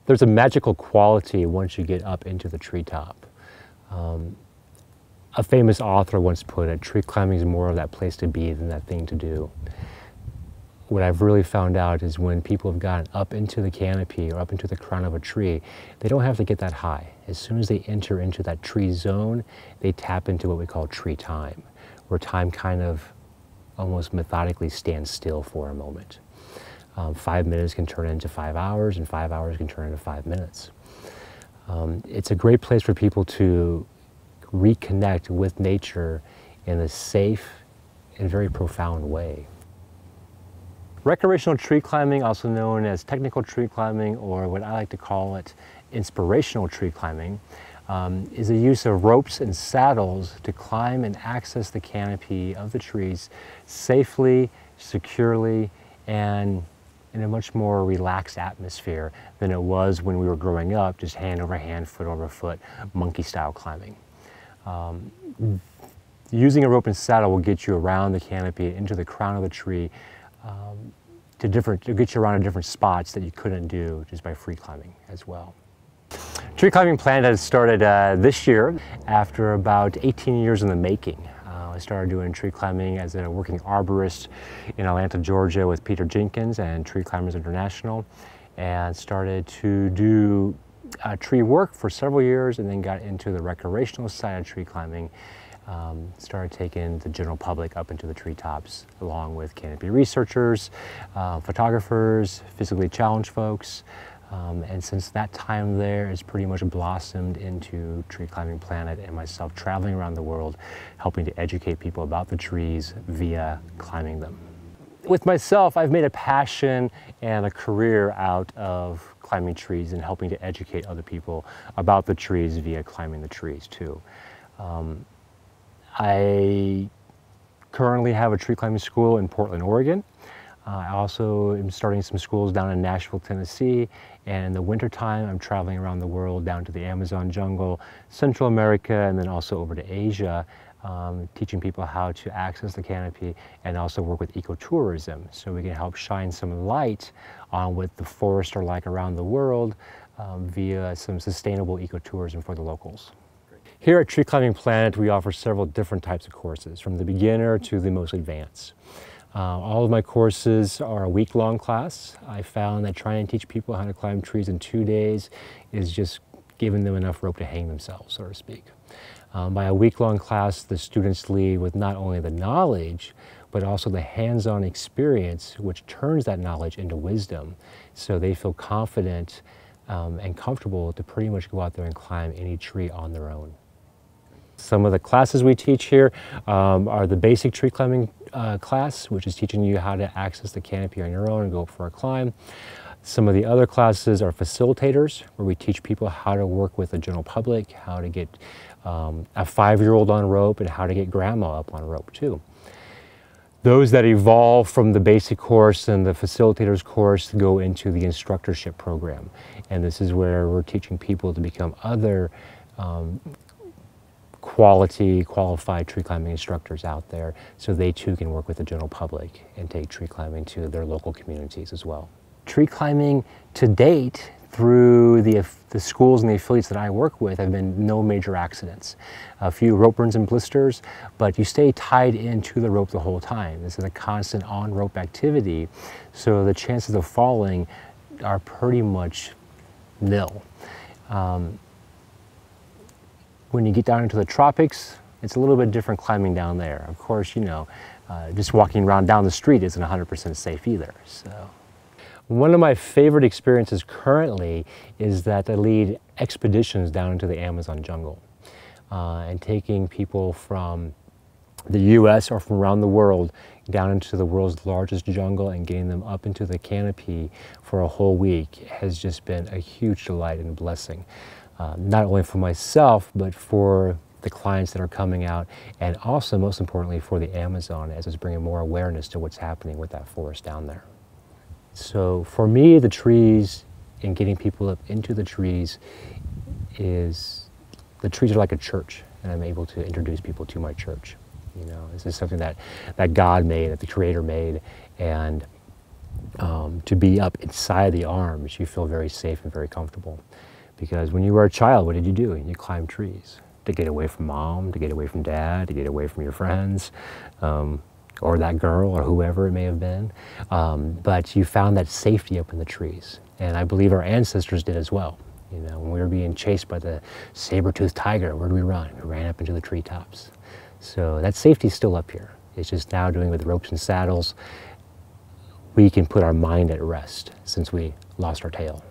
There's a magical quality once you get up into the treetop. A famous author once put it, tree climbing is more of that place to be than that thing to do. What I've really found out is when people have gotten up into the canopy or up into the crown of a tree, they don't have to get that high. As soon as they enter into that tree zone, they tap into what we call tree time, where time kind of almost methodically stands still for a moment. 5 minutes can turn into 5 hours, and 5 hours can turn into 5 minutes. It's a great place for people to reconnect with nature in a safe and very profound way. Recreational tree climbing, also known as technical tree climbing, or what I like to call it, inspirational tree climbing, is the use of ropes and saddles to climb and access the canopy of the trees safely, securely, and in a much more relaxed atmosphere than it was when we were growing up, just hand over hand, foot over foot, monkey style climbing. Using a rope and saddle will get you around the canopy, into the crown of the tree, to get you around to different spots that you couldn't do just by free climbing as well. Tree Climbing Planet has started this year after about 18 years in the making. I started doing tree climbing as a working arborist in Atlanta, Georgia with Peter Jenkins and Tree Climbers International, and started to do tree work for several years, and then got into the recreational side of tree climbing. Started taking the general public up into the treetops, along with canopy researchers, photographers, physically challenged folks. And since that time there, it's pretty much blossomed into Tree Climbing Planet and myself traveling around the world, helping to educate people about the trees via climbing them. With myself, I've made a passion and a career out of climbing trees and helping to educate other people about the trees via climbing the trees too. I currently have a tree climbing school in Portland, Oregon. I also am starting some schools down in Nashville, Tennessee, and in the wintertime I'm traveling around the world down to the Amazon jungle, Central America, and then also over to Asia, teaching people how to access the canopy and also work with ecotourism, so we can help shine some light on what the forests are like around the world via some sustainable ecotourism for the locals. Here at Tree Climbing Planet, we offer several different types of courses, from the beginner to the most advanced. All of my courses are a week-long class. I found that trying to teach people how to climb trees in 2 days is just giving them enough rope to hang themselves, so to speak. By a week-long class, the students leave with not only the knowledge, but also the hands-on experience, which turns that knowledge into wisdom, so they feel confident and comfortable to pretty much go out there and climb any tree on their own. Some of the classes we teach here are the basic tree climbing class, which is teaching you how to access the canopy on your own and go for a climb. Some of the other classes are facilitators, where we teach people how to work with the general public, how to get a 5-year-old on rope, and how to get grandma up on rope too. Those that evolve from the basic course and the facilitators course go into the instructorship program. And this is where we're teaching people to become other qualified tree climbing instructors out there, so they too can work with the general public and take tree climbing to their local communities as well. Tree climbing to date, through the schools and the affiliates that I work with, have been no major accidents. A few rope burns and blisters, but you stay tied into the rope the whole time. This is a constant on-rope activity, so the chances of falling are pretty much nil. When you get down into the tropics, it's a little bit different climbing down there. Of course, you know, just walking around down the street isn't 100% safe either. So, one of my favorite experiences currently is that I lead expeditions down into the Amazon jungle, and taking people from the US or from around the world down into the world's largest jungle and getting them up into the canopy for a whole week has just been a huge delight and blessing. Not only for myself, but for the clients that are coming out, and also, most importantly, for the Amazon, as it's bringing more awareness to what's happening with that forest down there. So for me, the trees and getting people up into the trees the trees are like a church, and I'm able to introduce people to my church. You know, this is something that God made, that the Creator made, and to be up inside the arms, you feel very safe and very comfortable. Because when you were a child, what did you do? You climbed trees to get away from mom, to get away from dad, to get away from your friends, or that girl, or whoever it may have been. But you found that safety up in the trees. And I believe our ancestors did as well. You know, when we were being chased by the saber-toothed tiger, where did we run? We ran up into the treetops. So that safety's still up here. It's just now doing with ropes and saddles, we can put our mind at rest since we lost our tail.